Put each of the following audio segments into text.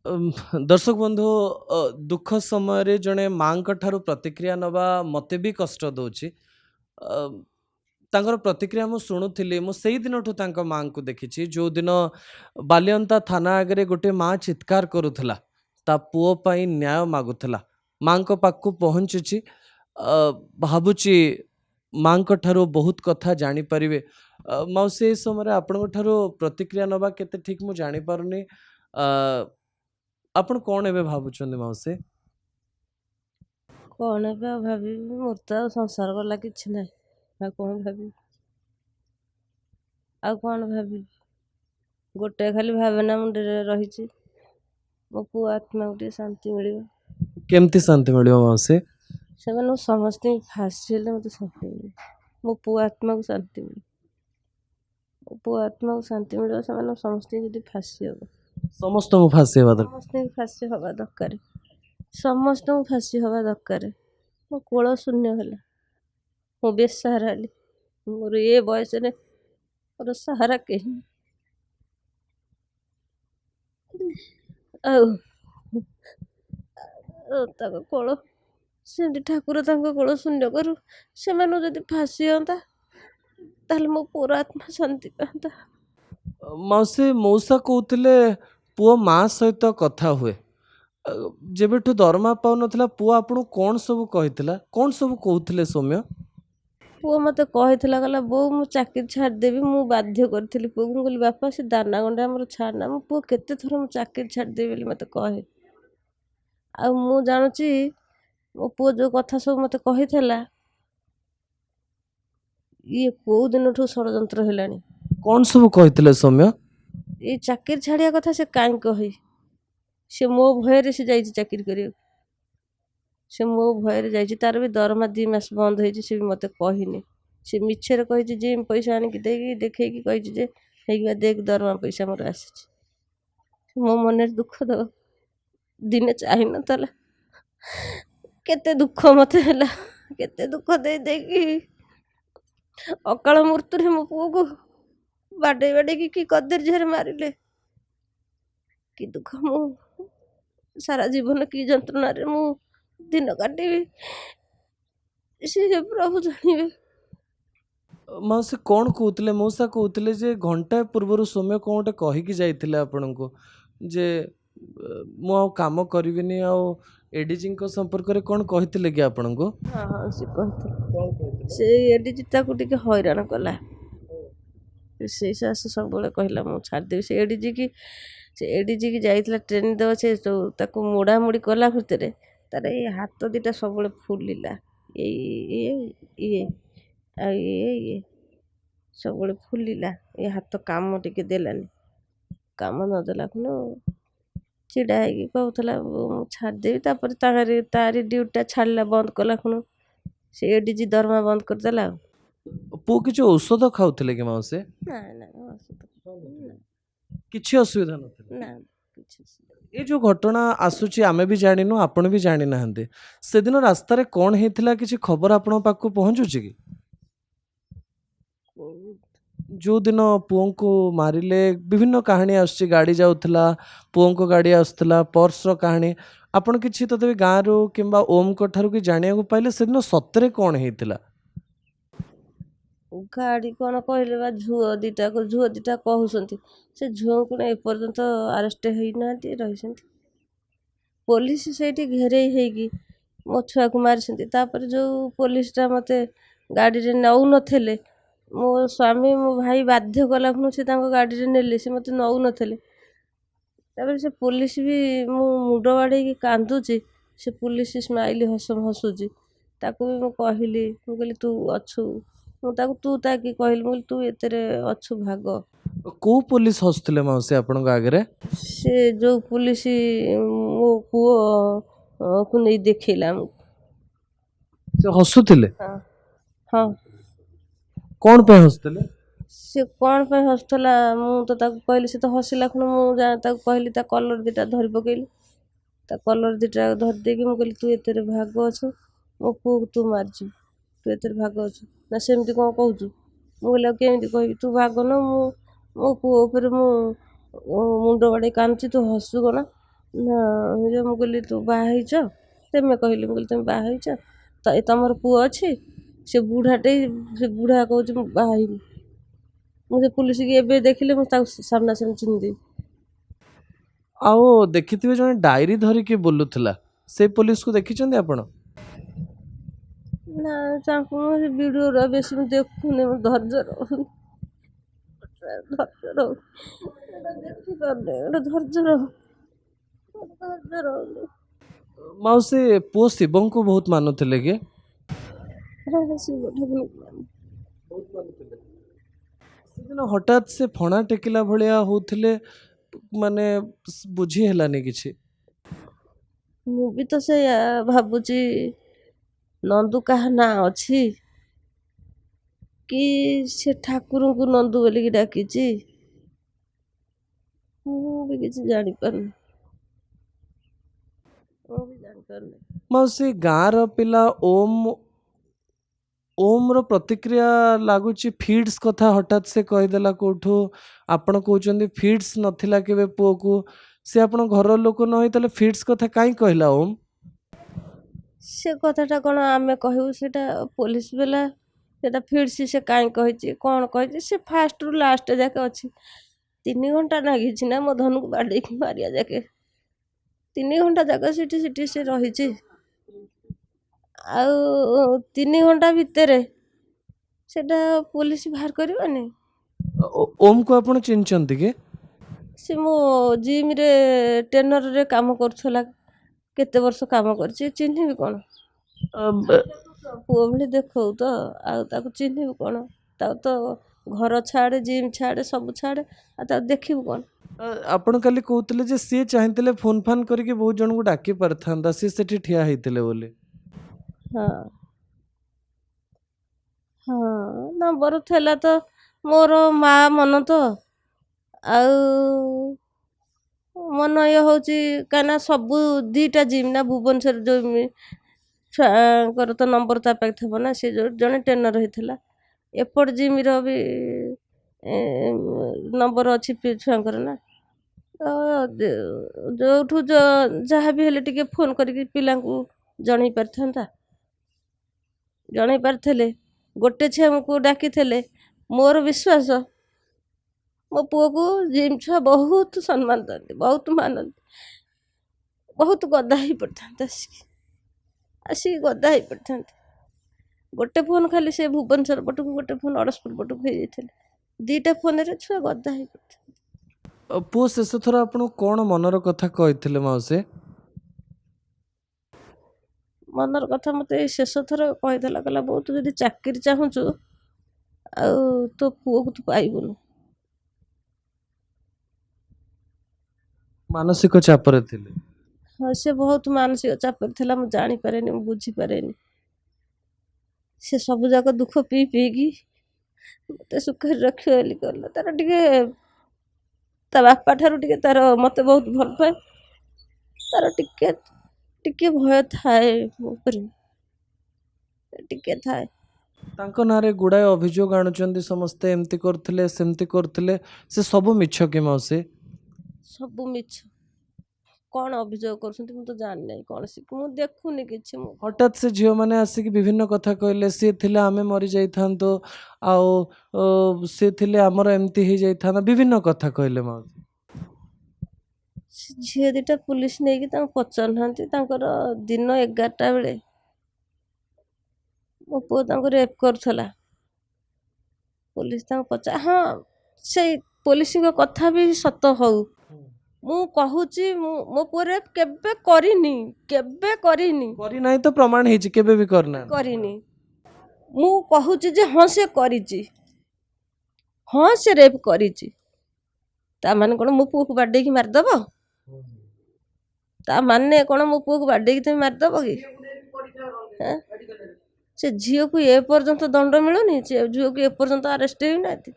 दर्शक बंधु दुख समय रे जड़े माँ ठारू प्रतिक्रिया नवा मते भी कष्ट दौची तांकर प्रतिक्रिया मु शुणुली मुझे दिन ठू माँ को देखी जो दिन बालियंता थाना आगे गोटे माँ चित्कार करुला ता पुओ पाई न्याय मागुला माँ पाखु पहुँची भावुची माँ ठारू बहुत कथा जानीपारे मौसी समय आपण प्रतिक्रिया नवा केते ठीक मु जानी पारुनी आपण कौन एबे भावुचंदी मौसी कौन ଏବେ ଆଉ ଭାବିବି ମୋର ତ ଆଉ ସଂସାର ଗଲା କିଛି ନାହିଁ ଆଉ କଣ ଭାବିବି ଆଉ କଣ ଭାବିବି ଗୋଟେ ଖାଲି ଭାବନା ମୁଣ୍ଡରେ ରହିଛି ମୋ ପୁଅ ଆତ୍ମାକୁ ଟିକେ ଶାନ୍ତି ମିଳିବ केमती शांति मिलियो मौसी ସେମାନଙ୍କୁ ସମସ୍ତଙ୍କୁ ଫାଶୀ ହେଲେ ମୋତେ ଶାନ୍ତି ମିଳିବ ମୋ ପୁଅ ଆତ୍ମାକୁ ଶାନ୍ତି ମିଳିବ ମୋ ପୁଅ ଆତ୍ମାକୁ ଶାନ୍ତି ମିଳିବ ସେମାନଙ୍କୁ ସମସ୍ତଙ୍କୁ ଯଦି ଫାଶୀ ହେବ समस्त को फांसी हेबा दरकार ସମସ୍ତଙ୍କୁ ଫାଶୀ ହେବା ଦରକାର ସମସ୍ତଙ୍କୁ ଫାଶୀ ହେବା ଦରକାର ମୋ କୋଳ ଶୂନ୍ୟ ହେଲା ମୁଁ ବେସାହାରା ହେଲି ମୋର ଏ ବୟସରେ ମୋର ସାହାରା କେହି ଆଉ ତାଙ୍କ କୋଳ ସେମିତି ଠାକୁର ତାଙ୍କ କୋଳ ଶୂନ୍ୟ କରୁ ସେମାନଙ୍କୁ ଯଦି ଫାଶୀ ହୁଅନ୍ତା ତାହେଲେ ମୋ ପୁଅର ଆତ୍ମା ଶାନ୍ତି ପାଆନ୍ତା मौसी मौसा कहते पुओ माँ सहित कथा हुए जेबेठू दरमा पाउ नथिला पुओ आपन कौन सब कहितला कौन सब कहूथिले सौम्य ପୁଅ ମୋତେ କହିଥିଲା କହିଲା ବୋଉ ମୁଁ ଚାକିରି ଛାଡ଼ିଦେବି ମୁଁ ବାଧ୍ୟ କରିଥିଲି ପୁଅକୁ ମୁଁ କହିଲି ବାପା ସେ ଦାନା ଗଣ୍ଡା ଆମର ଛାଡ଼ନା ମୋ ପୁଅ କେତେ ଥର ମୁଁ ଚାକିରି ଛାଡ଼ିଦେବି ବୋଲି ମୋତେ କହେ ଆଉ ମୁଁ ଜାଣୁଛି ମୋ ପୁଅ ଯେଉଁ କଥା ସବୁ ମୋତେ କହିଥିଲା ଇଏ କେଉଁ ଦିନଠୁ ଷଡ଼ଯନ୍ତ୍ର ହେଲାଣି कौन सब कहितले सौम्य ଏଇ ଚାକିରି ଛାଡ଼ିବା କଥା ସେ କାହିଁ କହି ସେ ମୋ ଭୟରେ ସେ ଯାଇଛି ଚାକିରି କରିବାକୁ ସେ ମୋ ଭୟରେ ଯାଇଛି ତାର ବି ଦରମା 2 ମାସ ବନ୍ଦ ହେଇଛି ସେ ବି ମୋତେ କହିନି ସେ ମିଛରେ କହିଛି ଯେ ପଇସା ଆଣିକି ଦେଇକି ଦେଖେଇକି କହିଛି ଯେ ହେଇକିବା ଦେଖ ଦରମା ପଇସା ମୋର ଆସିଛି ମୋ ମନରେ ଦୁଃଖ ଦେବ ଦିନେ ଚାହିଁନଥିଲା କେତେ ଦୁଃଖ ମୋତେ ହେଲା କେତେ ଦୁଃଖ ଦେଇକି ଅକାଳ ମୃତ୍ୟୁରେ ମୋ ପୁଅକୁ ବାଡ଼େଇ ବାଡ଼େଇକି କି କଦର୍ଯ୍ୟରେ ମାରିଲେ କି ଦୁଃଖ ମୁଁ ସାରା ଜୀବନ କି ଯନ୍ତ୍ରଣାରେ ମୁଁ दिन काटिबी से प्रभु जानिबे मौसी कौन कहते मौसा कहते जे घंटा पूर्वर सौम्य कौन गोटे कहीकि जाइथिले आपनको जे मु आ काम करिविनी आ एडीजी संपर्क रे कौन कहिथिले कि आपनको हाँ से कहते से एडीजी ताकू टिके हैरान कला से सास सब कहला मु छाड़ देबी से एडीजी की जाइथिला ट्रेनिंग देव से ताकू मोड़ा मुड़ी कला भितरे तार ये हाथ दुटा सब फुलिला ये सब फुलिला ये हाथ काम टिके देलानी काम नदेला खुण चिड़ा है कहला छाड़देवी तारी ड्यूटा छाड़ला बंद कला खुण से एडीजी दरमा बंद करदेला पु किछ औषध खाउथिले कि मौसे ना किछि असुविधा नथिला ना किछि ये जो घटना आसुची आमे भी जानिनु आपण भी जानि नाहंते से दिन रास्ता रे कोन हेतिला किछि खबर आपण पाखु पहुंचुची कि जो दिन पुओं को मारिले विभिन्न कहानी आसुची गाड़ी जाउथला पुओं को गाड़ी आसुथला पर्स रो कहानी आपण किछि तते गाँ रो किंबा ओम को ठारू कि जानिया को पाइले से दिन सतरे कोन हेतिला गाड़ी कौन कहले बा झुओ दिटा कहउसंती से झुओ को एपर्यंत अरेस्ट होना रही पुलिस से घेरे होगी मो छुआ को मारी तापर जो पुलिसटा मत गाड़ी रे नौ नथिले मो स्वामी मो भाई बाध्य कला खुण से गाड़ी रे नेले से मत नौ नथिले तापर से पुलिस भी मु मुंड बाड़े कांदुची से पुलिस स्माइल हसुची ताकू भी मु कहली मु कहली तू अच्छु तू ताकि कहली मुझे तू एतरे अच्छु भाग को पुलिस हसुथिले मौसी आपण आगे से जो पुलिस मो पुओ को नहीं देखला से हसुथिले हाँ हाँ कौन पे हसुथिले से कौन पे हसुला मु तो कहली से तो हसिला खुण मुझे कहली ता कलर दिटा धरी पकेली ता कलर दिटा धरी देकी मु कहली तू एतरे भाग अच्छु मो पुओ को तू मारजु तू एतरे भाग अच्छु ना सेमती कौन कहूँ मुझे केमी कह तू भाग न मो पुओ मुंड बाड़े कांदुची तू हसु कौन ନା ଯେ ମୁଁ କହିଲି ତୁ ବାହା ହେଇଛ? ତେମେ କହିଲି, ମୁଁ କହିଲି ତମେ ବାହା ହେଇଛ ତ ତମର ପୁଅ ଅଛି? ସେ ବୁଢ଼ାଟେ, ସେ ବୁଢ଼ା କହୁଛି ମୁଁ ବାହା ହେଇନି। ମୁଁ ସେ ପୁଲିସକି ଏବେ ଦେଖିଲେ ମୁଁ ତାକୁ ସାମ୍ନାସାମ୍ନି ଚିହ୍ନିଦେବି। ଆଉ ଦେଖିଥିବେ ଜଣେ ଡାଏରୀ ଧରିକି ବୁଲୁଥିଲା, ସେ ପୋଲିସକୁ ଦେଖିଛନ୍ତି ଆପଣ? ନା ତାଙ୍କୁ ମୁଁ ସେ ଭିଡ଼ିଓରେ ବେଶୀ ମୁଁ ଦେଖୁନି, ମୁଁ ଧୈର୍ଯ୍ୟ ରହୁନି, ଧୈର୍ଯ୍ୟ ରହୁନି, ଏଇଟା ଦେଖିପାରୁନି, ଏଇଟା ଧୈର୍ଯ୍ୟ ରହୁନି। ମାଉସୀ, ପୁଅ ଶିବଙ୍କୁ ବହୁତ ମାନୁଥିଲେ କି? ସେଦିନ ହଠାତ୍ ସେ ଫଣା ଟେକିଲା ଭଳିଆ ହଉଥିଲେ, ମାନେ ବୁଝି ହେଲାନି କିଛି। ମୁଁ ବି ତ ସେଇଆ ଭାବୁଛି, ନନ୍ଦୁ କାହା ନାଁ ଅଛି କି ସେ ଠାକୁରଙ୍କୁ ନନ୍ଦୁ ବୋଲିକି ଡାକିଛି, ମୁଁ ବି କିଛି ଜାଣିପାରୁନି, ମୁଁ ବି ଜାଣିପାରୁନି। ମାଉସୀ, ଗାଁର ପିଲା ଓମର ପ୍ରତିକ୍ରିୟା ଲାଗୁଛି ଫିଡ୍ସ କଥା ହଠାତ୍ ସେ କହିଦେଲା କୋଉଠୁ। ଆପଣ କହୁଛନ୍ତି ଫିଡ୍ସ ନଥିଲା କେବେ ପୁଅକୁ, ସେ ଆପଣ ଘର ଲୋକ ନ ହେଇଥିଲେ ଫିଡ୍ସ କଥା କାହିଁ କହିଲା ଓମ୍? ସେ କଥାଟା କ'ଣ ଆମେ କହିବୁ? ସେଟା ପୋଲିସ ବାଲା, ସେଟା ଫିଡ୍ସ ସେ କାହିଁ କହିଛି, କ'ଣ କହିଛି? ସେ ଫାଷ୍ଟରୁ ଲାଷ୍ଟ ଯାକେ ଅଛି। 3 ଘଣ୍ଟା ନାଗିଛି ନା ମୋ ଧନକୁ ବାଡ଼େଇକି ମାରିବା ଯାକେ। 3 ଘଣ୍ଟା ଯାକ ସେଠି ସେ ରହିଛି। ଆଉ 3 ଘଣ୍ଟା ଭିତରେ ସେଟା ପୋଲିସ ବାହାର କରିବନି? ଓମ୍କୁ ଆପଣ ଚିହ୍ନିଛନ୍ତି କି? ସେ ମୋ ଜିମ୍ରେ ଟ୍ରେନରରେ କାମ କରୁଥିଲା, କେତେ ବର୍ଷ କାମ କରିଛି, ଚିହ୍ନିବି କ'ଣ? ପୁଅ ଭଳି ଦେଖଉ ତ, ଆଉ ତାକୁ ଚିହ୍ନିବୁ କ'ଣ? ତାକୁ ତ ଘର ଛାଡ଼େ, ଜିମ୍ ଛାଡ଼େ, ସବୁ ଛାଡ଼େ, ଆଉ ତାକୁ ଦେଖିବୁ କ'ଣ? ଆପଣ କାଲି କହୁଥିଲେ ଯେ ସିଏ ଚାହିଁଥିଲେ ଫୋନ୍ ଫାନ୍ କରିକି ବହୁତ ଜଣଙ୍କୁ ଡାକି ପାରିଥାନ୍ତା, ସିଏ ସେଠି ଠିଆ ହେଇଥିଲେ ବୋଲି। ହଁ ହଁ, ନମ୍ବର ଥିଲା ତ ମୋର, ମା ମନ ତ, ଆଉ ମନ ଇଏ ହେଉଛି, କାହିଁକିନା ସବୁ 2ଟା ଜିମ୍ ନା ଭୁବନେଶ୍ୱର, ଯେଉଁ ଛୁଆଙ୍କର ତ ନମ୍ବର ତା ପାଖେ ଥିବ ନା, ସେ ଜଣେ ଟ୍ରେନର ହେଇଥିଲା। ଏପଟ ଜିମ୍ର ବି ନମ୍ବର ଅଛି ଛୁଆଙ୍କର ନା, ତ ଯେଉଁଠୁ ଯାହା ବି ହେଲେ ଟିକେ ଫୋନ୍ କରିକି ପିଲାଙ୍କୁ ଜଣେଇ ପାରିଥାନ୍ତା, ଜଣେଇ ପାରିଥିଲେ। ଗୋଟେ ଝିଅକୁ ଡାକିଥିଲେ, ମୋର ବିଶ୍ୱାସ ମୋ ପୁଅକୁ ଜିମ୍ ଛୁଆ ବହୁତ ସମ୍ମାନ ଦିଅନ୍ତି, ବହୁତ ମାନନ୍ତି, ବହୁତ ଗଦା ହେଇ ପଡ଼ିଥାନ୍ତେ, ଆସିକି ଗଦା ହେଇ ପଡ଼ିଥାନ୍ତେ। ଗୋଟେ ଫୋନ୍ ଖାଲି ସେ ଭୁବନେଶ୍ୱର ପଟକୁ, ଗୋଟେ ଫୋନ୍ ଅଡ଼ଶପୁର ପଟକୁ ହେଇଯାଇଥିଲେ, 2ଟା ଫୋନ୍ରେ ଛୁଆ ଗଦା ହେଇ ପଡ଼ିଥାନ୍ତେ। ପୁଅ ଶେଷ ଥର ଆପଣଙ୍କୁ କ'ଣ ମନର କଥା କହିଥିଲେ ମାଉସୀ? ମନର କଥା ମୋତେ ଏଇ ଶେଷ ଥର କହିଦେଲା, କହିଲା ବୋଉ ତୁ ଯଦି ଚାକିରି ଚାହୁଁଛୁ, ଆଉ ତୋ ପୁଅକୁ ତୁ ପାଇବୁନୁ। ମାନସିକ ଚାପରେ ଥିଲେ? ହଁ, ସେ ବହୁତ ମାନସିକ ଚାପରେ ଥିଲା, ମୁଁ ଜାଣିପାରେନି, ମୁଁ ବୁଝିପାରେନି। ସେ ସବୁ ଯାକ ଦୁଃଖ ପିଇକି ମୋତେ ସୁଖରେ ରଖିବ ବୋଲି କଲା। ତାର ଟିକେ ତା ବାପା ଠାରୁ ଟିକେ ତାର ମୋତେ ବହୁତ ଭଲ ପାଏ, ତାର ଟିକେ ଭୟ ଥାଏ ମୋ ଉପରେ, ଟିକେ ଥାଏ। ତାଙ୍କ ନାଁରେ ଗୁଡ଼ାଏ ଅଭିଯୋଗ ଆଣୁଛନ୍ତି ସମସ୍ତେ, ଏମିତି କରୁଥିଲେ, ସେମିତି କରୁଥିଲେ, ସେ ସବୁ ମିଛ କି ମାଉସୀ? ସବୁ ମିଛ। କ'ଣ ଅଭିଯୋଗ କରୁଛନ୍ତି ମୁଁ ତ ଜାଣିନାହିଁ, କ'ଣ ମୁଁ ଦେଖୁନି କିଛି। ମୁଁ ହଠାତ୍ ସେ ଝିଅମାନେ ଆସିକି ବିଭିନ୍ନ କଥା କହିଲେ, ସିଏ ଥିଲେ ଆମେ ମରିଯାଇଥାନ୍ତୁ, ଆଉ ସିଏ ଥିଲେ ଆମର ଏମିତି ହେଇଯାଇଥାନ୍ତା, ବିଭିନ୍ନ କଥା କହିଲେ ମାଉସୀ। ଝିଅ 2ଟା ପୁଲିସ ନେଇକି ତାଙ୍କୁ ପଚାରୁନାହାନ୍ତି, ତାଙ୍କର ଦିନ 11ଟା ବେଳେ ମୋ ପୁଅ ତାଙ୍କୁ ରେପ୍ କରୁଥିଲା, ପୋଲିସ ତାଙ୍କୁ ହଁ, ସେଇ ପୋଲିସଙ୍କ କଥା ବି ସତ ହଉ, ମୁଁ କହୁଛି, ମୋ ପୁଅ ରେପ୍ କେବେ କରିନି, କେବେ କରିନି, କରିନାହିଁ ତ ପ୍ରମାଣ ହେଇଛି, କେବେ ବି କରିନି। ମୁଁ କହୁଛି ଯେ ହଁ ସେ କରିଛି, ହଁ ସେ ରେପ୍ କରିଛି। ତା ମାନେ କ'ଣ ମୋ ପୁଅକୁ ବାଡ଼େଇକି ମାରିଦେବ? ତା ମାନେ କ'ଣ ମୋ ପୁଅକୁ ବାଡ଼େଇକି ତମେ ମାରିଦେବ କି? ସେ ଝିଅକୁ ଏ ପର୍ଯ୍ୟନ୍ତ ଦଣ୍ଡ ମିଳୁନି, ସେ ଝିଅକୁ ଏ ପର୍ଯ୍ୟନ୍ତ ଆରେଷ୍ଟ ହେଇନାହାନ୍ତି।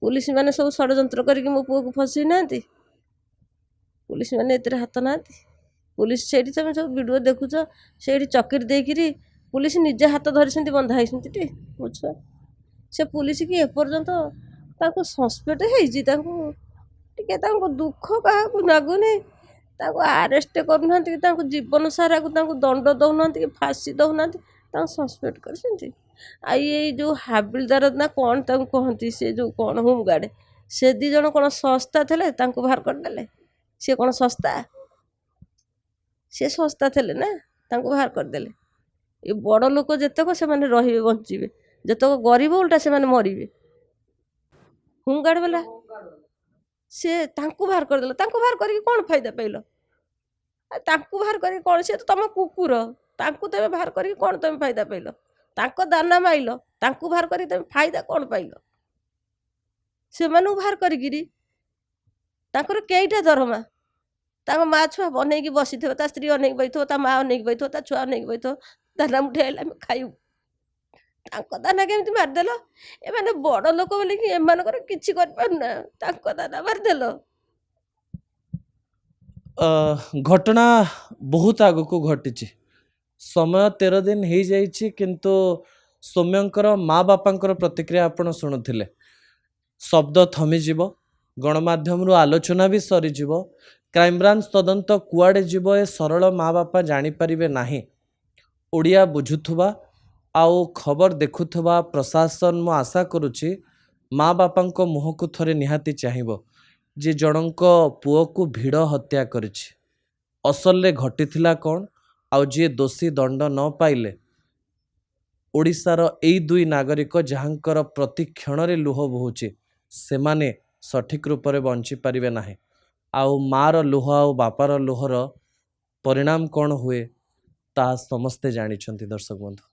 ପୁଲିସ ମାନେ ସବୁ ଷଡ଼ଯନ୍ତ୍ର କରିକି ମୋ ପୁଅକୁ ଫସେଇ ନାହାନ୍ତି, ପୁଲିସ ମାନେ ଏଥିରେ ହାତ ନାହାନ୍ତି। ପୁଲିସ ସେଇଠି, ତମେ ସବୁ ଭିଡ଼ିଓ ଦେଖୁଛ, ସେଇଠି ଚକିରି ଦେଇକିରି ପୁଲିସ ନିଜେ ହାତ ଧରିଛନ୍ତି, ବନ୍ଧା ହେଇଛନ୍ତି ଟି ମୋ ଛୁଆ। ସେ ପୁଲିସ କି ଏପର୍ଯ୍ୟନ୍ତ ତାଙ୍କୁ ସସ୍ପେକ୍ଟ ହେଇଛି, ତାଙ୍କୁ ଟିକେ ତାଙ୍କୁ ଦୁଃଖ କାହାକୁ ଲାଗୁନି ତାଙ୍କୁ ଆରେଷ୍ଟ କରୁନାହାନ୍ତି କି ତାଙ୍କୁ ଜୀବନ ସାରାକୁ ତାଙ୍କୁ ଦଣ୍ଡ ଦେଉନାହାନ୍ତି କି ଫାଶୀ ଦେଉନାହାନ୍ତି, ତାଙ୍କୁ ସସ୍ପେଣ୍ଡ କରିଛନ୍ତି। ଆଉ ଏଇ ଯେଉଁ ହାବିଲଦାର ନା କ'ଣ ତାଙ୍କୁ କହନ୍ତି, ସେ ଯେଉଁ କ'ଣ ହୋମଗାର୍ଡ଼, ସେ ଦୁଇ ଜଣ କ'ଣ ଶସ୍ତା ଥିଲେ, ତାଙ୍କୁ ବାହାର କରିଦେଲେ। ସେ କ'ଣ ଶସ୍ତା? ସେ ଶସ୍ତା ଥିଲେ ନା, ତାଙ୍କୁ ବାହାର କରିଦେଲେ। ଏ ବଡ଼ ଲୋକ ଯେତେକ ସେମାନେ ରହିବେ, ବଞ୍ଚିବେ, ଯେତେକ ଗରିବ ଓଲଟା ସେମାନେ ମରିବେ। ହୋମଗାର୍ଡ଼ ବାଲା ସେ ତାଙ୍କୁ ବାହାର କରିଦେଲ। ତାଙ୍କୁ ବାହାର କରିକି କ'ଣ ଫାଇଦା ପାଇଲ? ତାଙ୍କୁ ବାହାର କରିକି କ'ଣ? ସେ ତ ତମ କୁକୁର, ତାଙ୍କୁ ତମେ ବାହାର କରିକି କ'ଣ ତମେ ଫାଇଦା ପାଇଲ? ତାଙ୍କ ଦାନା ମାଇଲ, ତାଙ୍କୁ ବାହାର କରିକି ତମେ ଫାଇଦା କ'ଣ ପାଇଲ? ସେମାନଙ୍କୁ ବାହାର କରିକିରି ତାଙ୍କର କେଇଟା ଦରମା? ତାଙ୍କ ମା ଛୁଆ ଅନେଇକି ବସିଥିବ, ତା ସ୍ତ୍ରୀ ଅନେଇକି ବସିଥିବ, ତା ମା ଅନେଇକି ବସିଥିବ, ତା ଛୁଆ ଅନେଇକି ବସିଥିବ, ଦାନା ମୁଠେ ହେଲେ ଆମେ ଖାଇବୁ। ତାଙ୍କ ଦାନା କେମିତି ମାରିଦେଲ? ଏମାନେ ବଡ଼ ଲୋକ ବୋଲିକି ଏମାନଙ୍କର କିଛି କରିପାରୁନା, ତାଙ୍କ ଦାନା ମାରିଦେଲ। ଘଟଣା ବହୁତ ଆଗକୁ ଘଟିଛି। ସମୟ 13 ଦିନ ହେଇଯାଇଛି, କିନ୍ତୁ ସୌମ୍ୟଙ୍କର ମା ବାପାଙ୍କର ପ୍ରତିକ୍ରିୟା ଆପଣ ଶୁଣୁଥିଲେ। ଶବ୍ଦ ଥମିଯିବ, ଗଣମାଧ୍ୟମରୁ ଆଲୋଚନା ବି ସରିଯିବ, କ୍ରାଇମବ୍ରାଞ୍ଚ ତଦନ୍ତ କୁଆଡ଼େ ଯିବ ଏ ସରଳ ମା ବାପା ଜାଣିପାରିବେ ନାହିଁ। ଓଡ଼ିଆ ବୁଝୁଥିବା ଆଉ ଖବର ଦେଖୁଥିବା ପ୍ରଶାସନ, ମୁଁ ଆଶା କରୁଛି ମା ବାପାଙ୍କ ମୁହଁକୁ ଥରେ ନିହାତି ଚାହିଁବ, ଯେ ଜଣଙ୍କ ପୁଅକୁ ଭିଡ଼ ହତ୍ୟା କରିଛି, ଅସଲରେ ଘଟିଥିଲା କ'ଣ, ଆଉ ଯିଏ ଦୋଷୀ ଦଣ୍ଡ ନ ପାଇଲେ ଓଡ଼ିଶାର ଏଇ ଦୁଇ ନାଗରିକ ଯାହାଙ୍କର ପ୍ରତି କ୍ଷଣରେ ଲୁହ ବୋହୁଛି, ସେମାନେ ସଠିକ ରୂପରେ ବଞ୍ଚିପାରିବେ ନାହିଁ। ଆଉ ମାର ଲୁହ ଆଉ ବାପାର ଲୁହର ପରିଣାମ କ'ଣ ହୁଏ ତାହା ସମସ୍ତେ ଜାଣିଛନ୍ତି। ଦର୍ଶକ ବନ୍ଧୁ।